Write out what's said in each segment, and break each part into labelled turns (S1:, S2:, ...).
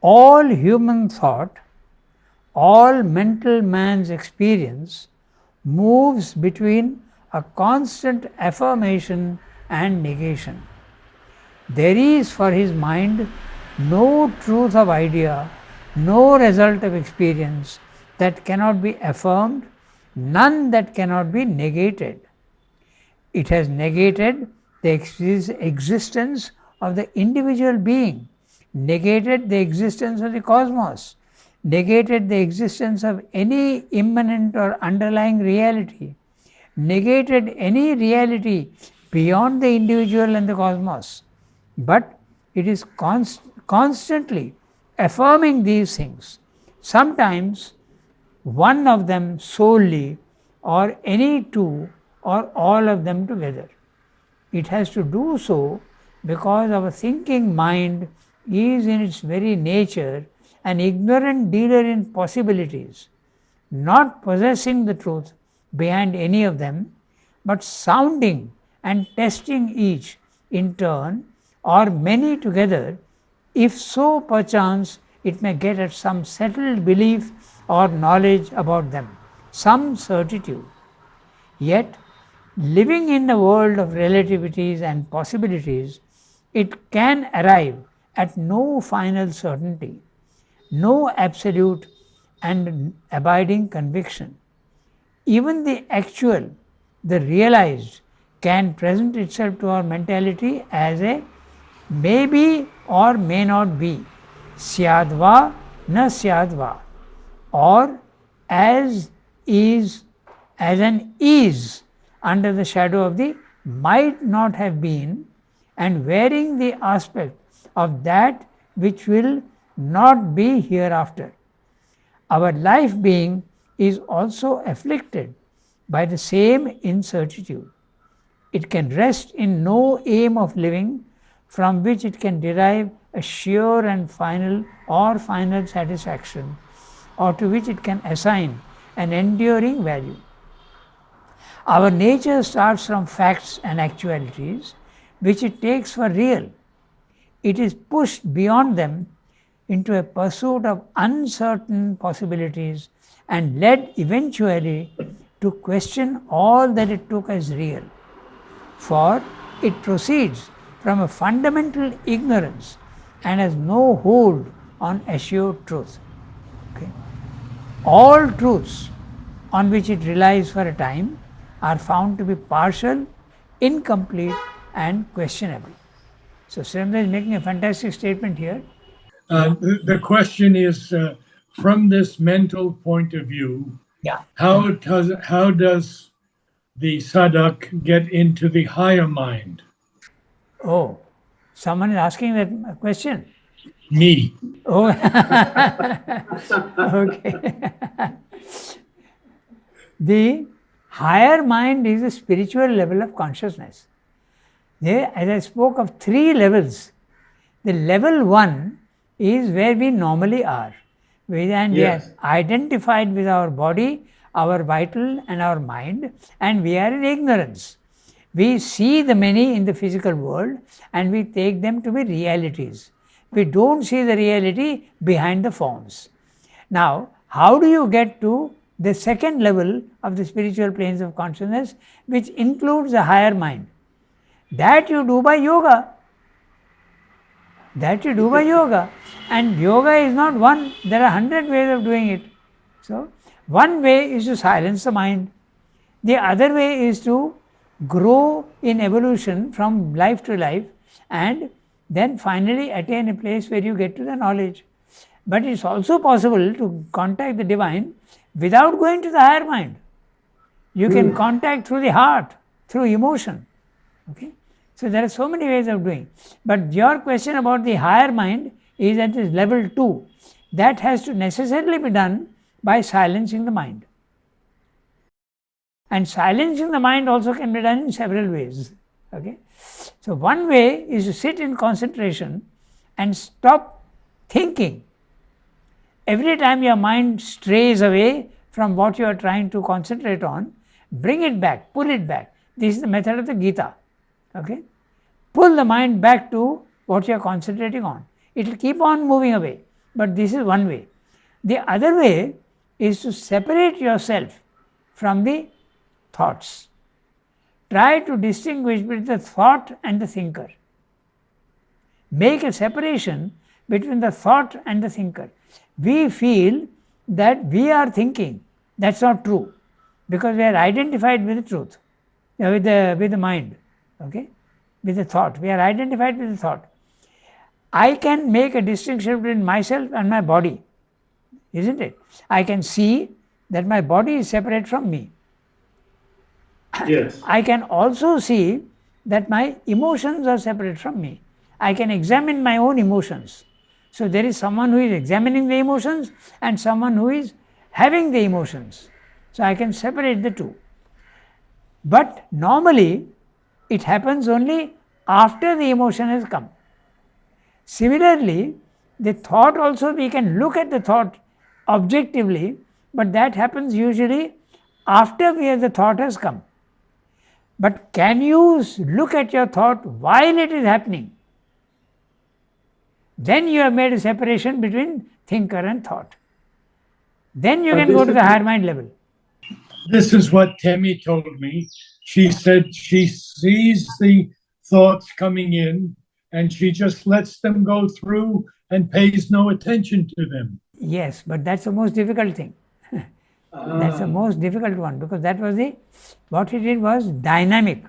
S1: All human thought, all mental man's experience moves between a constant affirmation and negation. There is for his mind no truth of idea, no result of experience that cannot be affirmed, none that cannot be negated. It has negated the existence of the individual being, negated the existence of the cosmos, negated the existence of any immanent or underlying reality, negated any reality beyond the individual and the cosmos. But it is constantly affirming these things, sometimes one of them solely, or any two, or all of them together. It has to do so because our thinking mind is in its very nature an ignorant dealer in possibilities, not possessing the truth behind any of them, but sounding and testing each in turn or many together, if so perchance it may get at some settled belief or knowledge about them, some certitude. Yet, living in a world of relativities and possibilities, it can arrive at no final certainty, no absolute and abiding conviction. Even the actual, the realized, can present itself to our mentality as a maybe or may not be, syadva na syadva, or as is, as an is under the shadow of the might not have been, and wearing the aspect of that which will not be hereafter. Our life being is also afflicted by the same incertitude. It can rest in no aim of living from which it can derive a sure and final satisfaction, or to which it can assign an enduring value. Our nature starts from facts and actualities which it takes for real. It is pushed beyond them into a pursuit of uncertain possibilities and led eventually to question all that it took as real. For it proceeds from a fundamental ignorance and has no hold on assured truth. Okay. All truths on which it relies for a time are found to be partial, incomplete, and questionable. So Srimla is making a fantastic statement here.
S2: The question is, from this mental point of view,
S1: Yeah.
S2: how does the sadhak get into the higher mind?
S1: Oh, someone is asking that question.
S2: Me.
S1: Oh, okay. The higher mind is a spiritual level of consciousness. There, as I spoke of 3 levels, the level 1 is where we normally are. And we are identified with our body, our vital, and our mind, and we are in ignorance. We see the many in the physical world and we take them to be realities. We don't see the reality behind the forms. Now, how do you get to the second level of the spiritual planes of consciousness, which includes the higher mind? That you do by yoga. That you do by yoga. And yoga is not one, there are 100 ways of doing it. So, one way is to silence the mind. The other way is to grow in evolution from life to life and then finally attain a place where you get to the knowledge. But it's also possible to contact the divine without going to the higher mind. You can contact through the heart, through emotion. Okay? So there are so many ways of doing. But your question about the higher mind is at this level 2. That has to necessarily be done by silencing the mind. And silencing the mind also can be done in several ways. Okay? So one way is to sit in concentration and stop thinking. Every time your mind strays away from what you are trying to concentrate on, bring it back, pull it back. This is the method of the Gita. Okay? Pull the mind back to what you are concentrating on. It will keep on moving away. But this is one way. The other way is to separate yourself from the thoughts. Try to distinguish between the thought and the thinker. Make a separation between the thought and the thinker. We feel that we are thinking. That's not true, because we are identified with the truth, with the mind, okay, with the thought. We are identified with the thought. I can make a distinction between myself and my body, isn't it? I can see that my body is separate from me.
S2: Yes.
S1: I can also see that my emotions are separate from me. I can examine my own emotions. So there is someone who is examining the emotions and someone who is having the emotions. So I can separate the two. But normally it happens only after the emotion has come. Similarly, the thought also, we can look at the thought objectively, but that happens usually after the thought has come. But can you look at your thought while it is happening? Then you have made a separation between thinker and thought. Then you can go to the higher mind level.
S2: This is what Temi told me. She said she sees the thoughts coming in and she just lets them go through and pays no attention to them.
S1: Yes, but that's the most difficult thing. That's the most difficult one, because that was what he did was dynamic.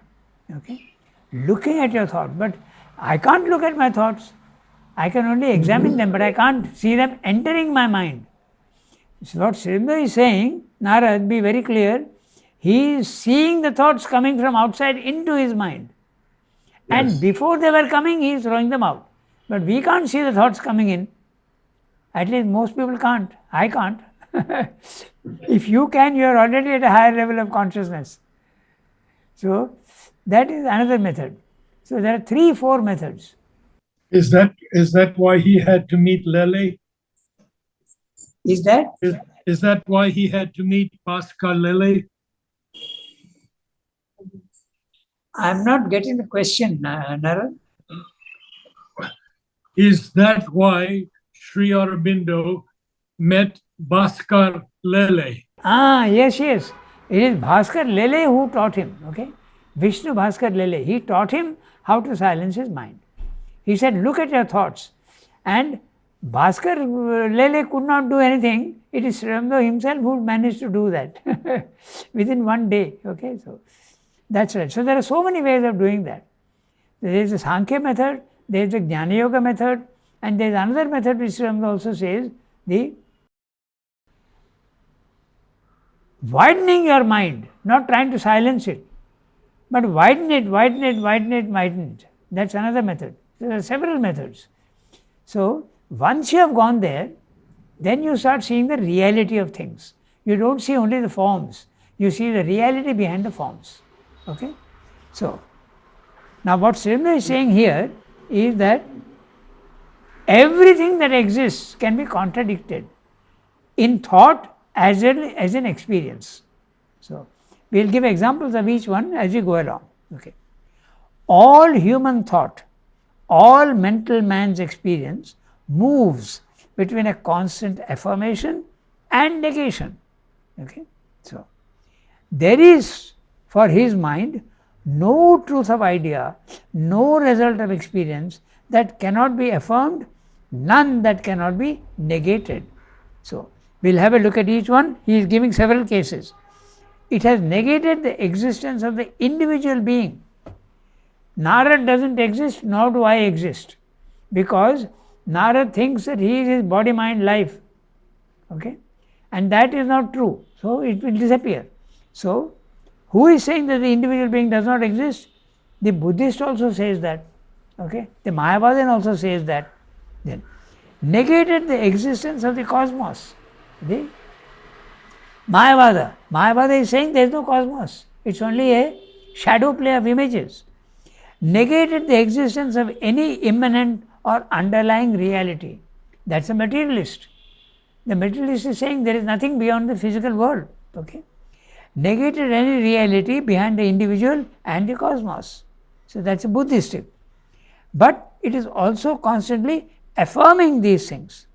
S1: Okay, looking at your thought, but I can't look at my thoughts. I can only examine them, but I can't see them entering my mind. So what Srimba is saying, Narad, be very clear, he is seeing the thoughts coming from outside into his mind. And before they were coming, he is throwing them out. But we can't see the thoughts coming in. At least most people can't. I can't. If you can, you are already at a higher level of consciousness. So that is another method. So there are 3-4 methods.
S2: Is that why he had to meet Lele?
S1: Is that?
S2: Is that why he had to meet Bhaskar Lele?
S1: I am not getting the question, Narad.
S2: Is that why Sri Aurobindo met Bhaskar Lele?
S1: Yes. It is Bhaskar Lele who taught him, okay? Vishnu Bhaskar Lele. He taught him how to silence his mind. He said, look at your thoughts. And Bhaskar Lele could not do anything. It is Sri Aurobindo himself who managed to do that within one day, okay? So that's right. So there are so many ways of doing that. There is the Sankhya method, there is the Jnana Yoga method, and there is another method which Sri Aurobindo also says, the widening your mind, not trying to silence it, but widen it. That's another method. There are several methods. So once you have gone there, then you start seeing the reality of things. You don't see only the forms, you see the reality behind the forms. Okay? So now what Srimba is saying here is that everything that exists can be contradicted in thought as in experience. So we will give examples of each one as we go along. Okay. All human thought, all mental man's experience moves between a constant affirmation and negation. Okay. So there is for his mind no truth of idea, no result of experience that cannot be affirmed, none that cannot be negated. So we will have a look at each one. He is giving several cases. It has negated the existence of the individual being. Narad doesn't exist, nor do I exist, because Narad thinks that he is his body, mind, life. Okay? And that is not true. So it will disappear. So who is saying that the individual being does not exist? The Buddhist also says that. Okay? The Mayavadan also says that. Then negated the existence of the cosmos. The Mayavada is saying there is no cosmos. It is only a shadow play of images. Negated the existence of any immanent or underlying reality. That is a materialist. The materialist is saying there is nothing beyond the physical world. Okay? Negated any reality behind the individual and the cosmos. So that is a Buddhistic. But it is also constantly affirming these things.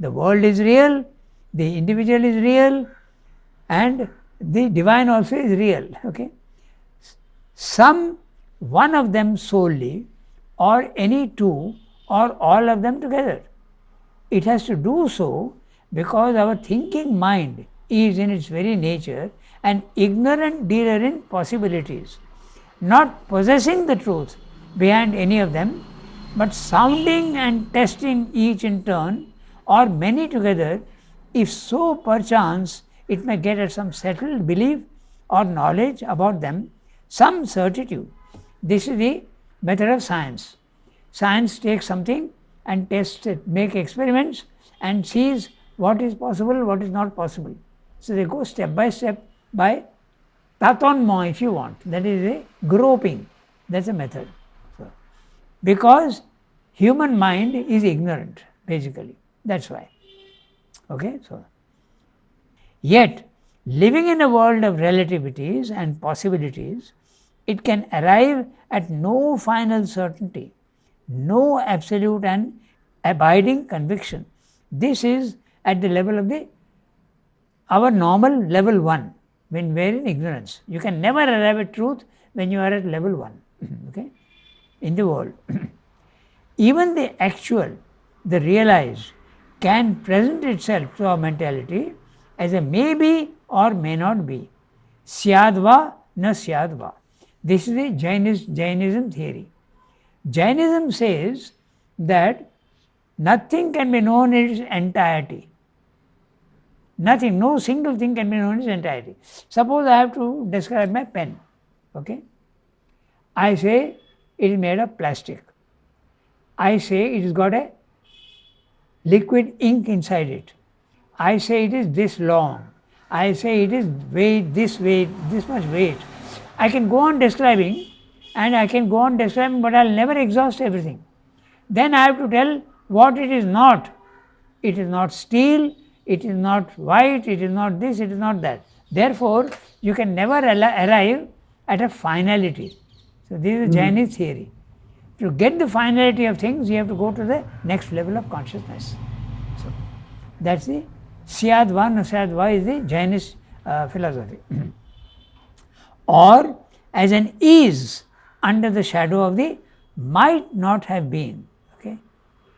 S1: The world is real, the individual is real, and the divine also is real. Okay? Some one of them solely, or any two, or all of them together. It has to do so because our thinking mind is in its very nature an ignorant dealer in possibilities, not possessing the truth behind any of them, but sounding and testing each in turn or many together, if so perchance it may get at some settled belief or knowledge about them, some certitude. This is the method of science. Science takes something and tests it, make experiments and sees what is possible, what is not possible. So they go step by step by tâtonnement, if you want, that is a groping, that's a method. So, because human mind is ignorant, basically, that's why. Okay, so yet living in a world of relativities and possibilities, it can arrive at no final certainty, no absolute and abiding conviction. This is at the level of our normal level 1, when we are in ignorance. You can never arrive at truth when you are at level 1, okay, in the world. Even the actual, the realized, can present itself to our mentality as a may be or may not be. Syadva na syadva. This is the Jainism theory. Jainism says that nothing can be known in its entirety. Nothing, no single thing can be known in its entirety. Suppose I have to describe my pen. Okay? I say it is made of plastic. I say it has got a liquid ink inside it. I say it is this long. I say it is weight, this much weight. I can go on describing and I can go on describing, but I will never exhaust everything. Then I have to tell what it is not. It is not steel, it is not white, it is not this, it is not that. Therefore, you can never arrive at a finality. So, this is Jainist theory. To get the finality of things, you have to go to the next level of consciousness. So, that's the Syadva na Syadva is the Jainist philosophy. Or as an is under the shadow of the might not have been. Okay?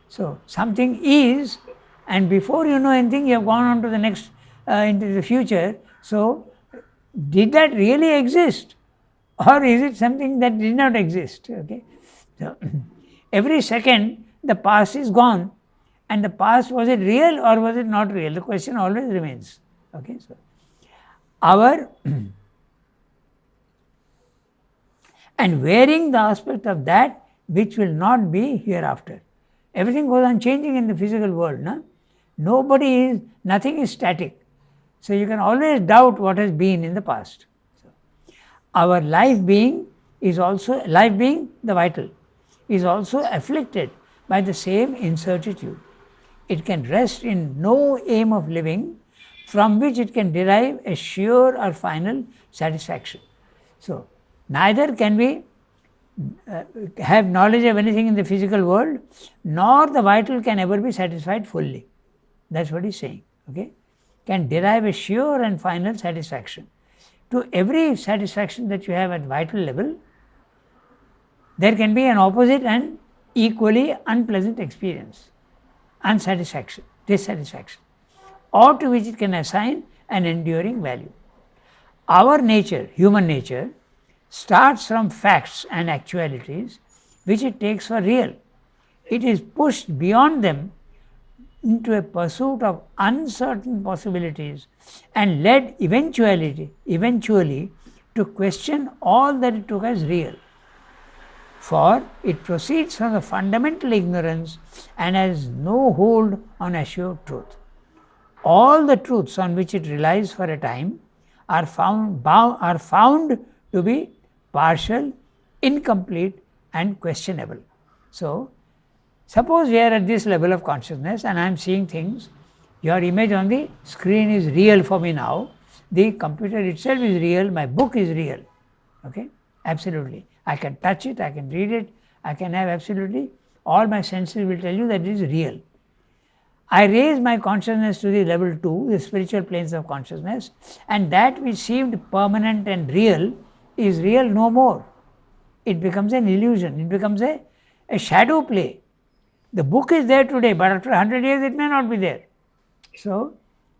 S1: So, something is, and before you know anything, you have gone on to the next, into the future. So, did that really exist? Or is it something that did not exist? Okay? So, every second the past is gone, and the past, was it real or was it not real? The question always remains. Okay? So, our and wearing the aspect of that which will not be hereafter. Everything goes on changing in the physical world. No? Nothing is static. So, you can always doubt what has been in the past. So, our life being, the vital, is also afflicted by the same incertitude. It can rest in no aim of living from which it can derive a sure or final satisfaction. So, neither can we have knowledge of anything in the physical world, nor the vital can ever be satisfied fully. That's what he's saying. Okay? Can derive a sure and final satisfaction. To every satisfaction that you have at vital level, there can be an opposite and equally unpleasant experience, unsatisfaction, dissatisfaction, or to which it can assign an enduring value. Our nature, human nature, starts from facts and actualities which it takes for real. It is pushed beyond them into a pursuit of uncertain possibilities and led eventually to question all that it took as real. For it proceeds from the fundamental ignorance and has no hold on assured truth. All the truths on which it relies for a time are found to be partial, incomplete and questionable. So, suppose we are at this level of consciousness and I am seeing things, your image on the screen is real for me now, the computer itself is real, my book is real, okay, absolutely. I can touch it, I can read it, I can have absolutely, all my senses will tell you that it is real. I raise my consciousness to the level 2, the spiritual planes of consciousness, and that which seemed permanent and real is real no more. It becomes an illusion, it becomes a shadow play. The book is there today, but after 100 years it may not be there. So,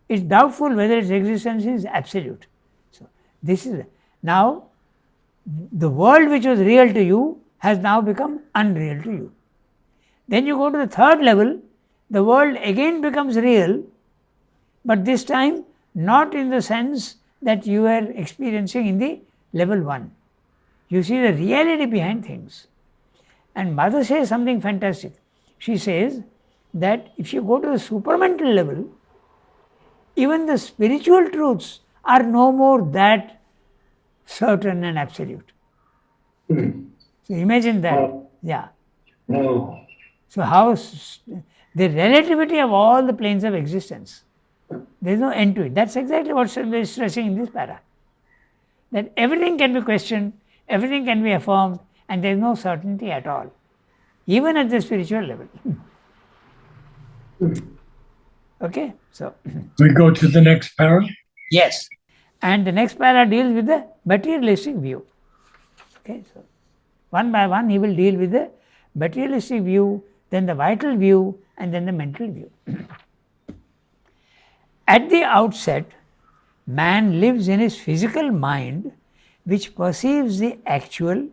S1: it's doubtful whether its existence is absolute. So, this is now the world which was real to you has now become unreal to you. Then you go to the third level, the world again becomes real, but this time not in the sense that you are experiencing in the level 1. You see the reality behind things. And Mother says something fantastic. She says that if you go to the supramental level, even the spiritual truths are no more that certain and absolute. So imagine that. Yeah. So how the relativity of all the planes of existence, there is no end to it. That's exactly what Srila is stressing in this para. That everything can be questioned, everything can be affirmed, and there is no certainty at all, even at the spiritual level. Okay, so
S2: We go to the next para.
S1: yes, and the next para deals with the materialistic view. Okay, so one by one he will deal with the materialistic view, then the vital view, and then the mental view. At the outset, man lives in his physical mind, which perceives the actual,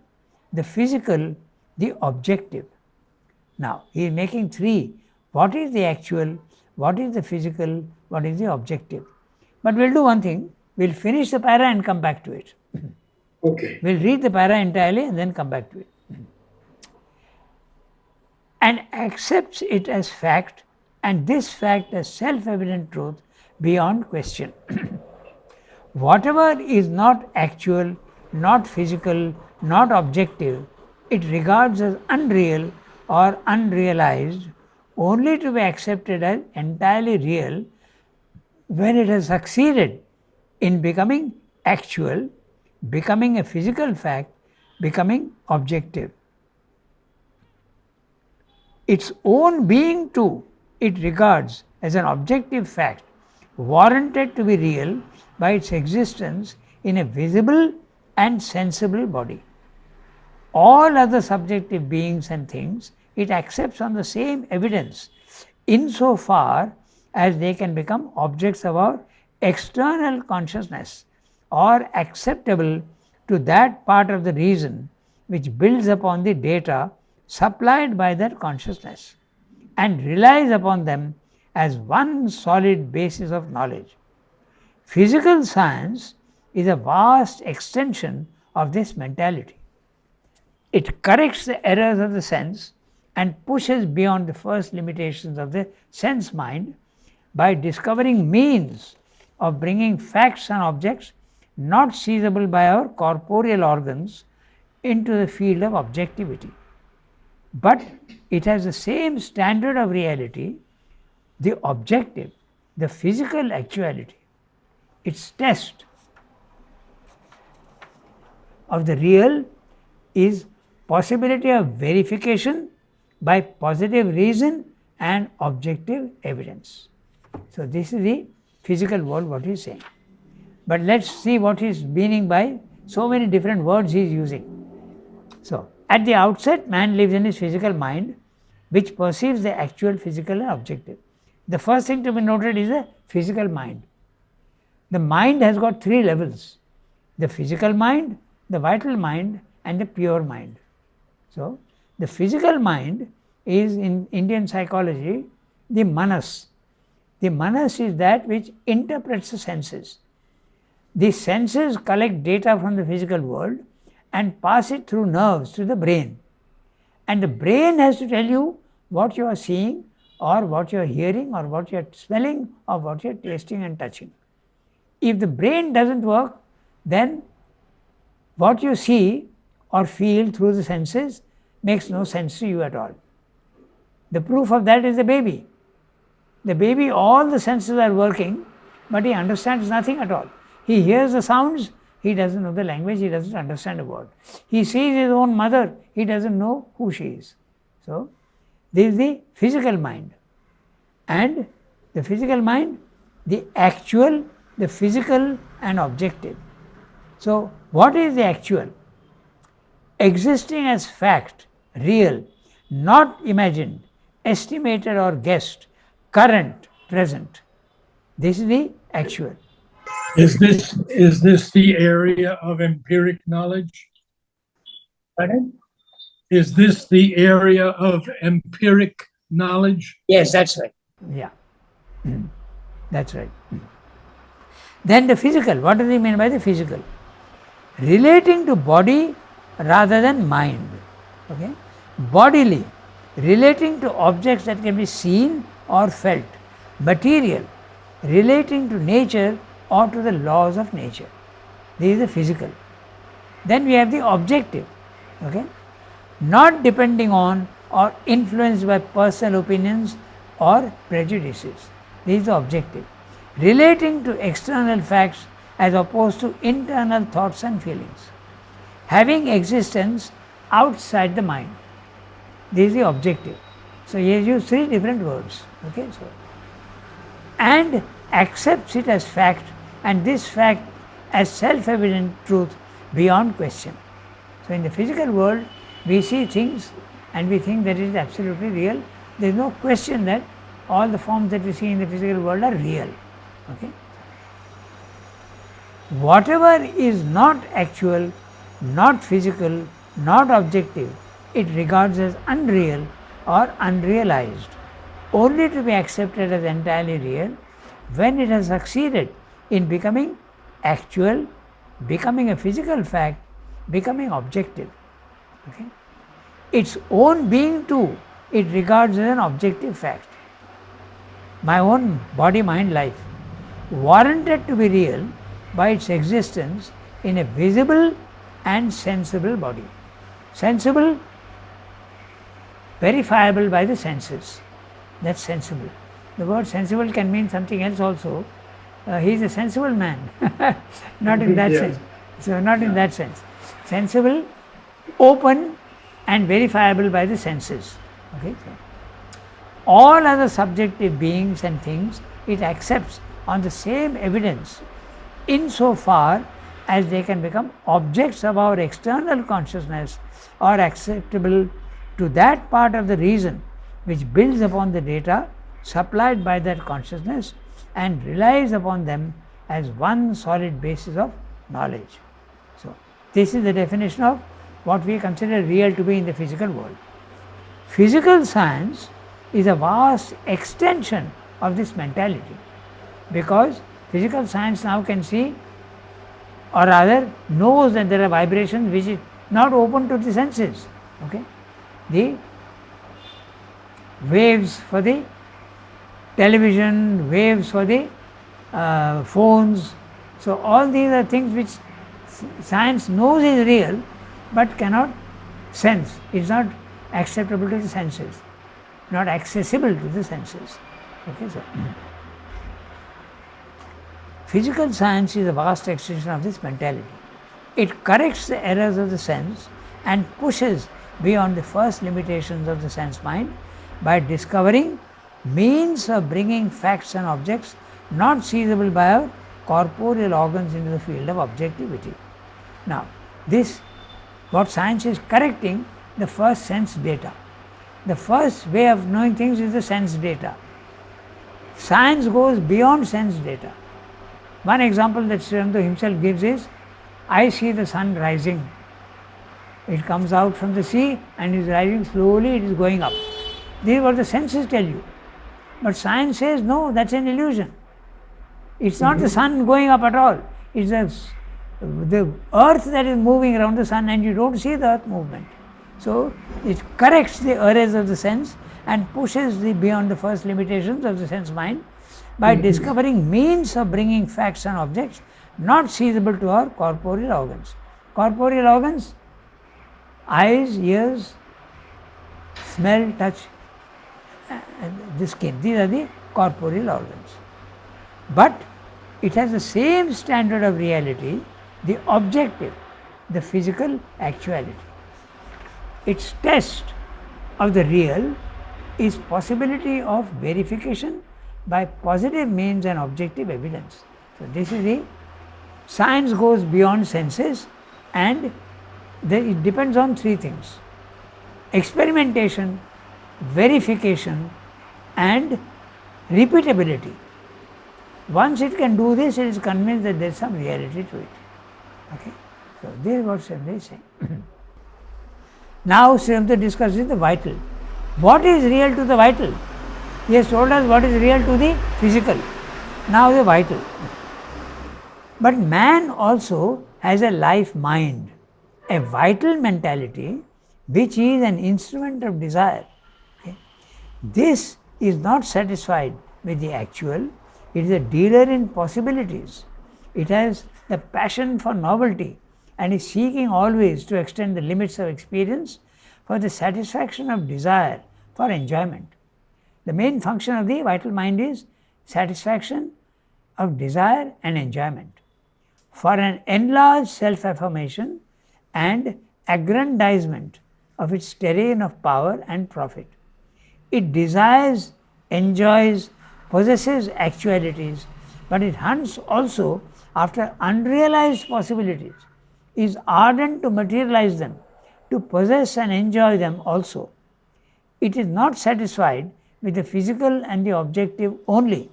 S1: the physical, the objective. Now, he is making three. What is the actual? What is the physical? What is the objective? But we'll do one thing. We'll finish the para and come back to it.
S2: Okay.
S1: We'll read the para entirely and then come back to it. And accepts it as fact, and this fact as self-evident truth beyond question. Whatever is not actual, not physical, not objective, it regards as unreal or unrealized, only to be accepted as entirely real when it has succeeded in becoming actual, becoming a physical fact, becoming objective. Its own being too, it regards as an objective fact, warranted to be real by its existence in a visible and sensible body. All other subjective beings and things it accepts on the same evidence, insofar as they can become objects of our external consciousness or acceptable to that part of the reason which builds upon the data supplied by that consciousness and relies upon them as one solid basis of knowledge. Physical science is a vast extension of this mentality. It corrects the errors of the sense and pushes beyond the first limitations of the sense mind by discovering means of bringing facts and objects not seizable by our corporeal organs into the field of objectivity. But it has the same standard of reality, the objective, the physical actuality. Its test of the real is possibility of verification by positive reason and objective evidence. So, this is the physical world what he is saying. But let us see what he is meaning by so many different words he is using. So, at the outset, man lives in his physical mind, which perceives the actual, physical and objective. The first thing to be noted is the physical mind. The mind has got three levels: the physical mind, the vital mind and the pure mind. So, the physical mind is, in Indian psychology, the manas. The manas is that which interprets the senses. The senses collect data from the physical world and pass it through nerves to the brain. And the brain has to tell you what you are seeing or what you are hearing or what you are smelling or what you are tasting and touching. If the brain doesn't work, then what you see or feel through the senses makes no sense to you at all. The proof of that is the baby. The baby, all the senses are working, but he understands nothing at all. He hears the sounds, he doesn't know the language, he doesn't understand a word. He sees his own mother, he doesn't know who she is. So, this is the physical mind. and the physical mind, the actual, the physical and objective. So, what is the actual? Existing as fact, real, not imagined, estimated or guessed, current, present. This is the actual.
S2: Is this the area of empiric knowledge?
S1: Pardon?
S2: Is this the area of empiric knowledge?
S1: Yes, that's right. Yeah, that's right. Then the physical. What does he mean by the physical? Relating to body rather than mind. Okay, bodily, relating to objects that can be seen or felt. Material, relating to nature or to the laws of nature. This is the physical. Then we have the objective. Okay, not depending on or influenced by personal opinions or prejudices. This is the objective. Relating to external facts as opposed to internal thoughts and feelings. Having existence outside the mind. This is the objective. So he has used three different words. Okay, so and accepts it as fact, and this fact as self-evident truth beyond question. So in the physical world, we see things and we think that it is absolutely real. There is no question that all the forms that we see in the physical world are real. Okay. Whatever is not actual, not physical, not objective, it regards as unreal or unrealized, only to be accepted as entirely real when it has succeeded in becoming actual, becoming a physical fact, becoming objective. Okay. Its own being too, it regards as an objective fact. My own body, mind, life, warranted to be real by its existence in a visible and sensible body. Sensible, verifiable by the senses. That's sensible. The word sensible can mean something else also. He is a sensible man, not in that sense. So, not in that sense. Sensible, open, and verifiable by the senses. Okay. So, all other subjective beings and things it accepts on the same evidence insofar as they can become objects of our external consciousness or acceptable to that part of the reason which builds upon the data supplied by that consciousness and relies upon them as one solid basis of knowledge. So, this is the definition of what we consider real to be in the physical world. Physical science is a vast extension of this mentality, because physical science now can see, or rather knows, that there are vibrations which is not open to the senses. Okay? The waves for the television, waves for the phones. So, all these are things which science knows is real but cannot sense. It is not acceptable to the senses, not accessible to the senses. Okay, so physical science is a vast extension of this mentality. It corrects the errors of the sense and pushes beyond the first limitations of the sense mind by discovering means of bringing facts and objects not seizable by our corporeal organs into the field of objectivity. Now, this, what science is correcting, the first sense data. The first way of knowing things is the sense data. Science goes beyond sense data. One example that Sri Aurobindo himself gives is, I see the sun rising. It comes out from the sea and is rising slowly, it is going up. This is what the senses tell you. But science says, no, that's an illusion. It's not the sun going up at all. It's the earth that is moving around the sun, and you don't see the earth movement. So, it corrects the errors of the sense and pushes beyond the first limitations of the sense mind by discovering means of bringing facts and objects not seizable to our corporeal organs. Corporeal organs, eyes, ears, smell, touch, the skin. These are the corporeal organs. But it has the same standard of reality, the objective, the physical actuality. Its test of the real is possibility of verification by positive means and objective evidence. So this is the science goes beyond senses, and it depends on three things: experimentation, verification, and repeatability. Once it can do this, it is convinced that there is some reality to it. Okay? So this is what Srimati is saying. Now Srimati discusses the vital. What is real to the vital? He has told us what is real to the physical. Now the vital. But man also has a life mind, a vital mentality, which is an instrument of desire. Okay? This is not satisfied with the actual, it is a dealer in possibilities. It has the passion for novelty and is seeking always to extend the limits of experience for the satisfaction of desire for enjoyment. The main function of the vital mind is satisfaction of desire and enjoyment, for an enlarged self-affirmation and aggrandizement of its terrain of power and profit. It desires, enjoys, possesses actualities, but it hunts also after unrealized possibilities, is ardent to materialize them, to possess and enjoy them also. It is not satisfied with the physical and the objective only,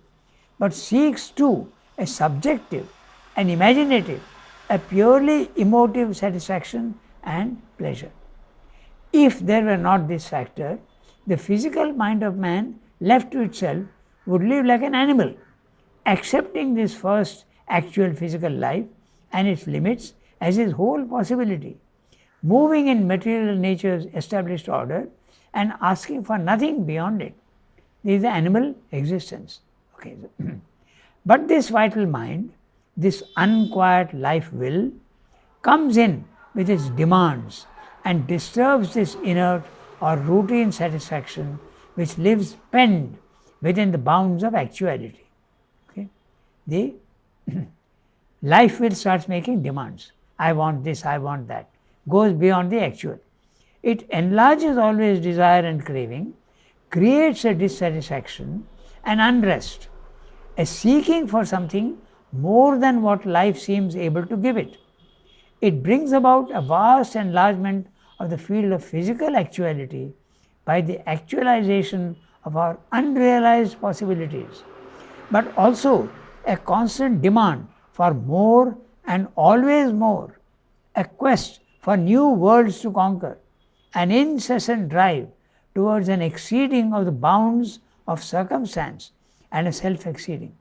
S1: but seeks too a subjective, an imaginative, a purely emotive satisfaction and pleasure. If there were not this factor, the physical mind of man, left to itself, would live like an animal, accepting this first actual physical life and its limits as his whole possibility, moving in material nature's established order and asking for nothing beyond it. This is the animal existence. Okay. But this vital mind, this unquiet life will, comes in with its demands and disturbs this inert or routine satisfaction which lives penned within the bounds of actuality. Okay. The life will starts making demands. I want this, I want that. Goes beyond the actual. It enlarges always desire and craving, creates a dissatisfaction and unrest, a seeking for something more than what life seems able to give it. It brings about a vast enlargement of the field of physical actuality by the actualization of our unrealized possibilities, but also a constant demand for more and always more, a quest for new worlds to conquer, an incessant drive towards an exceeding of the bounds of circumstance and a self-exceeding.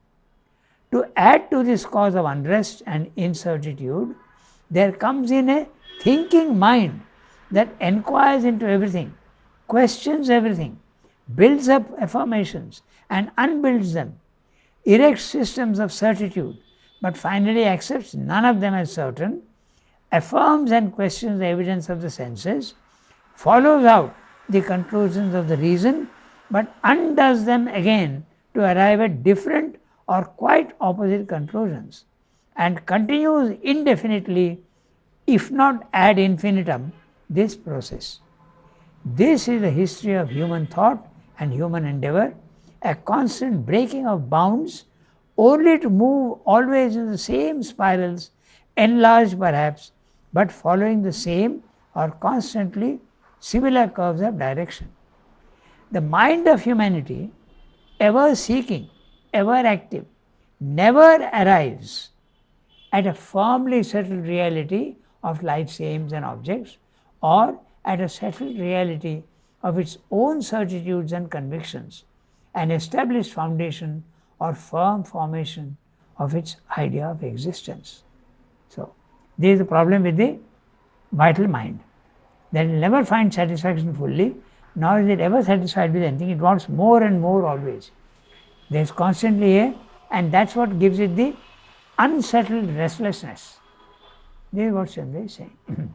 S1: To add to this cause of unrest and incertitude, there comes in a thinking mind that inquires into everything, questions everything, builds up affirmations and unbuilds them, erects systems of certitude, but finally accepts none of them as certain, affirms and questions the evidence of the senses, follows out the conclusions of the reason, but undoes them again to arrive at different or quite opposite conclusions, and continues indefinitely, if not ad infinitum, this process. This is the history of human thought and human endeavor, a constant breaking of bounds, only to move always in the same spirals, enlarged perhaps, but following the same or constantly similar curves of direction. The mind of humanity, ever seeking, ever active, never arrives at a firmly settled reality of life's aims and objects, or at a settled reality of its own certitudes and convictions, an established foundation or firm formation of its idea of existence. So, this is the problem with the vital mind, that it will never find satisfaction fully, nor is it ever satisfied with anything. It wants more and more always. There is constantly and that's what gives it the unsettled restlessness. This is what Chandra is saying.